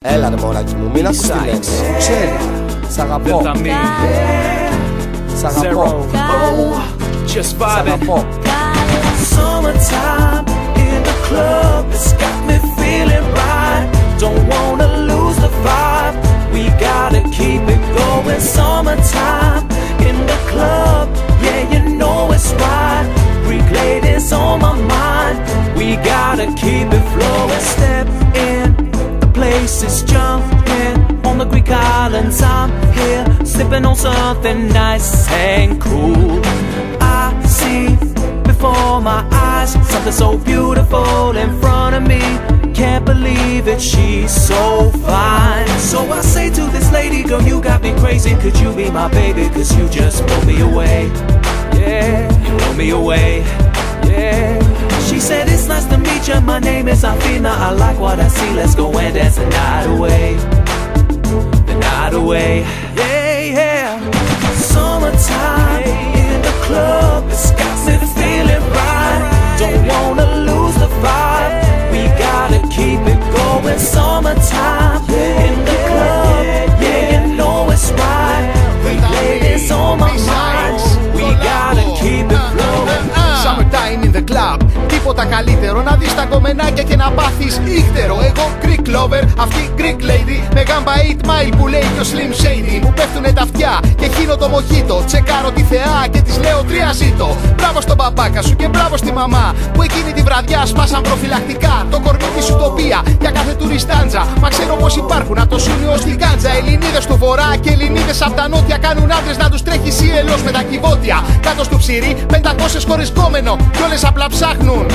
Έλα ρε μωράκι μου, μην ακούς τη λέξη. Ξέρει, σ' αγαπώ. Σ' αγαπώ. Just vibing. Summertime in the club, it's got me feeling right. Don't wanna lose the vibe, we gotta keep it going. Summertime in the club, yeah you know it's right. Greek ladies on my mind, we gotta keep it flowing. Step in, the place is jumping. On the Greek islands I'm here, sipping on something nice and cool. I see before my eyes something so beautiful in front of me. Can't believe it, she's so fine. So I say to this lady, girl, you got me crazy. Could you be my baby? Cause you just blow me away. Yeah, you blow me away. Yeah. She said it's nice to meet you, my name is Afina. I like what I see, let's go and dance the night away. The night away. Yeah, yeah. Summertime in the club, it's got me feeling right. Don't wanna lose the vibe, we gotta keep it going. Summertime in the club, yeah you know it's right. We ladies on my mind, we gotta keep it flowing. Summertime in the club. Τίποτα καλύτερο να δεις τα κομμενάκια και να πάθεις ύχτερο. Εγώ Greek lover, αυτή Greek lady με γάμπα 8 mile που λέει και ο Slim Shady. Μου πέφτουνε τα αυτιά και χύνω το μοχίτο. Τσεκάρω τη θεά και της λέω 3 ζήτω. Μπράβο στον μπαμπάκα σου και μπράβο στη μαμά που εκείνη τη βραδιά σπάσαν προφυλακτικά το κορμί της ουτοπία για κάθε τουριστάντζα. Μα ξέρω πως υπάρχουν από το Σούνιο στη Γκάντζα. Ελληνίδες του βορρά και Ελληνίδες απ' τα νότια κάνουν άντρες να τους τρέχει σύελος με τα κυβότια. Κάτω στο ψυρί 500 χωρίς κόμενο κι όλες απλά ψάχνουν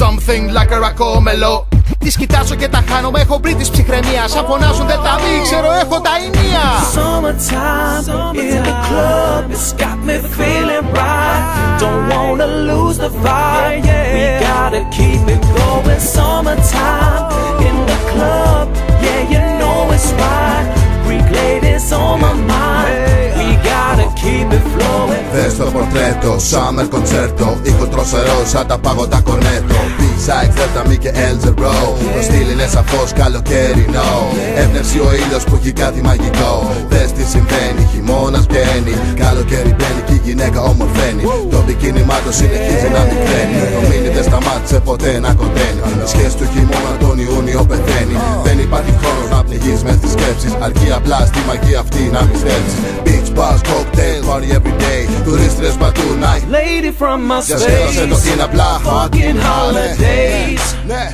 something like a racomelo. Τις κοιτάζω και τα χάνομαι, έχω British ψυχραιμία. Σαν φωνάζουν δεν τα μη, ξέρω έχω τα ενία. Summertime in the club, it's got me feeling right. Don't wanna lose the vibe, we gotta keep it going. Summertime in the club, yeah you know it's right. Greek ladies on my mind, we gotta keep it flowing. Δες το πορτρέτο, summer concerto. Ήχο τροσερό σαν τα πάγοντα κονέτο. B-sides, Delta Me και Elzer Bro. Το στυλ είναι σαφώς καλοκαιρινό. Έμπνευση ο ήλιος που έχει κάτι μαγικό. Δες τι συμβαίνει, χειμώνας βγαίνει. Καλοκαίρι μπαίνει και η γυναίκα ομορφαίνει. Το μπικίνιμά το συνεχίζει να μικραίνει. Το μήνυ δεν σταμάτησε ποτέ να κοντένει. Η σχέση του χειμώνα τον Ιούνιο πεθαίνει. Δεν υπάρχει χρόνος να πνιγείς μες στις σκέψεις. Αρκεί απλά στη μαγεία αυτή να μισθέψεις. Beach bars, cocktail, party every day. Τουρίστρες παντού night. Lady from my Για σχέδωσε το space, είναι απλά fucking holidays. Ναι,